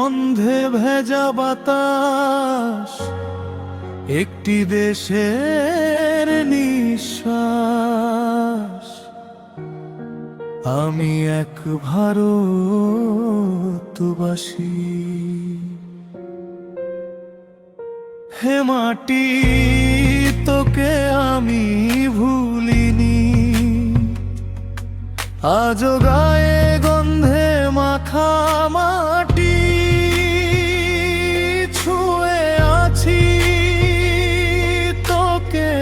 গন্ধে ভেজা বাতাস, একটি দেশের নিঃশ্বাস। আমি এক ভারতবাসী। হে মাটি, তোকে আমি ভুলিনি, আজও গায়ে গন্ধে মাখা মাটি ছুঁয়ে আছি তোকে।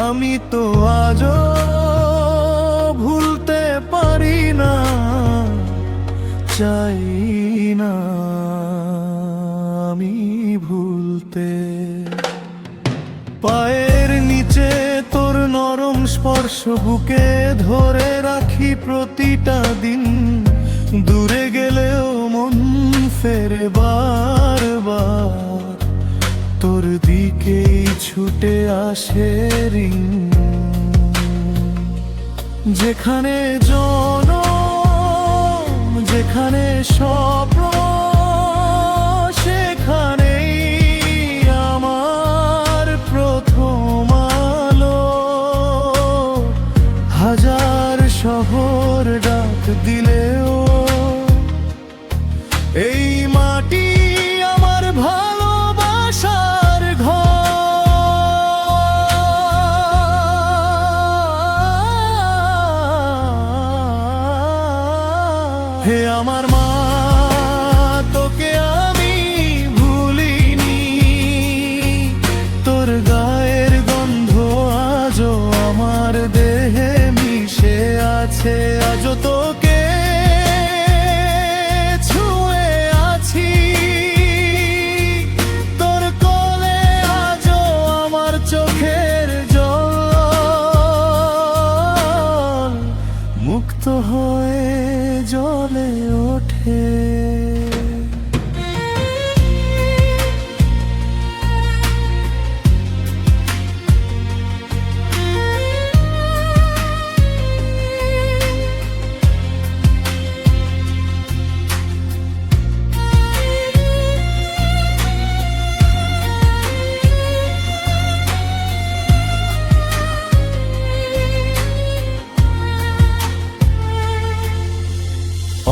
আমি তো আজও ভুলতে পারি না, চাই না আমি ভুলতে। পায়ের নিচে তোর নরম স্পর্শ বুকে ধরে রাখি প্রতিটা দিন। দূরে গেলেও মন ফেরে বারবার, তোর দিকেই ছুটে আসে রিং। যেখানে জনম, যেখানে স্বপ্ন, সেখানেই আমার প্রথম আলো। হাজার শহর ডাক দিলেও এই মাটি আমার ভালোবাসার ঘর। হে আমার মা, তোকে আমি ভুলিনি, তোর গায়ের গন্ধ আজও আমার দেহে মিশে আছে। আজও তোকে ছুঁয়ে আছি তোর কোলে, আজও আমার চোখের জল মুক্ত হয়ে জ্বলে ওঠে।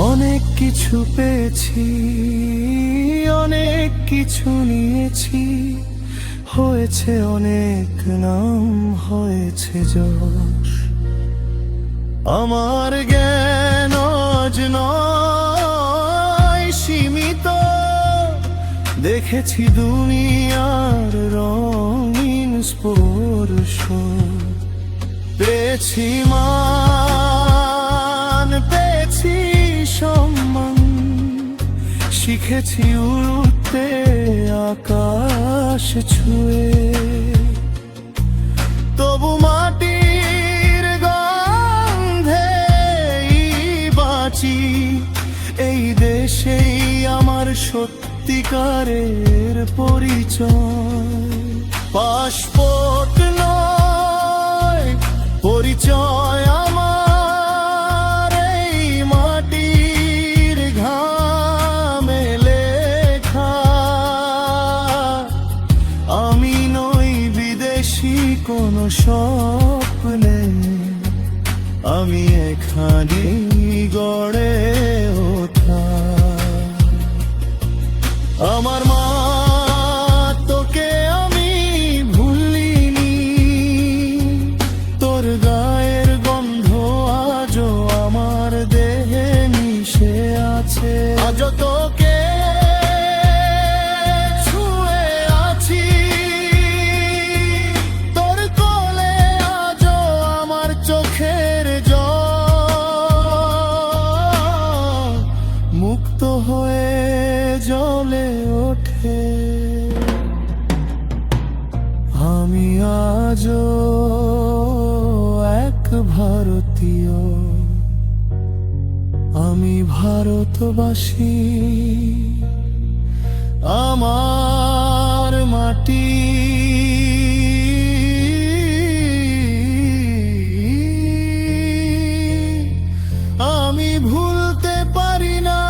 অনেক কিছু পেয়েছি, অনেক কিছু নিয়েছি, হয়েছে অনেক নাম, হয়েছে যশ। আমার জ্ঞান আজ নয় সীমিত, দেখেছি দুনিয়ার রঙিন স্পর্শ। পেয়েছি মান, পেয়েছি সম্মান, শিখেছি উড়তে আকাশ ছুঁয়ে। তবু মাটির গন্ধেই বাঁচি, এই দেশেই আমার সত্যিকারের পরিচয়। পাসপোর্ট নয় পরিচয় আমার, এই মাটির ঘামে লেখা। আমি নই বিদেশি কোনো স্বপ্নে, আমি এখানেই গড়ে ওঠা। আমার মা, তোকে আমি ভুলিনি, তোর গায়ের গন্ধ আজও আমার দেহে মিশে আছে। আজও তোকে ছুঁয়ে আছি তোর কোলে, আজও আমার চোখের জল মুক্ত হয়ে জ্বলে ওঠে। আমি আজও এক ভারতীয়, আমি ভারতবাসী। আমার মাটি আমি ভুলতে পারি না।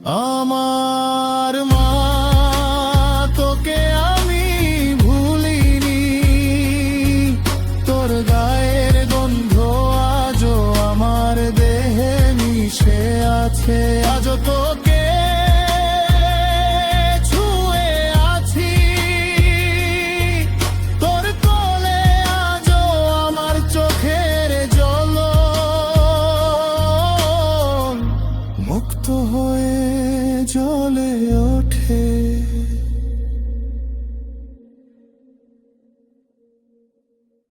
আমার মা, তোকে আমি ভুলিনি, তোর গায়ের গন্ধ আজও আমার দেহে মিশে আছে। আজও তোকে ছুঁয়ে আছি, তোর কোলে আজও আমার চোখের জল মুক্ত হয়ে জ্বলে ওঠে।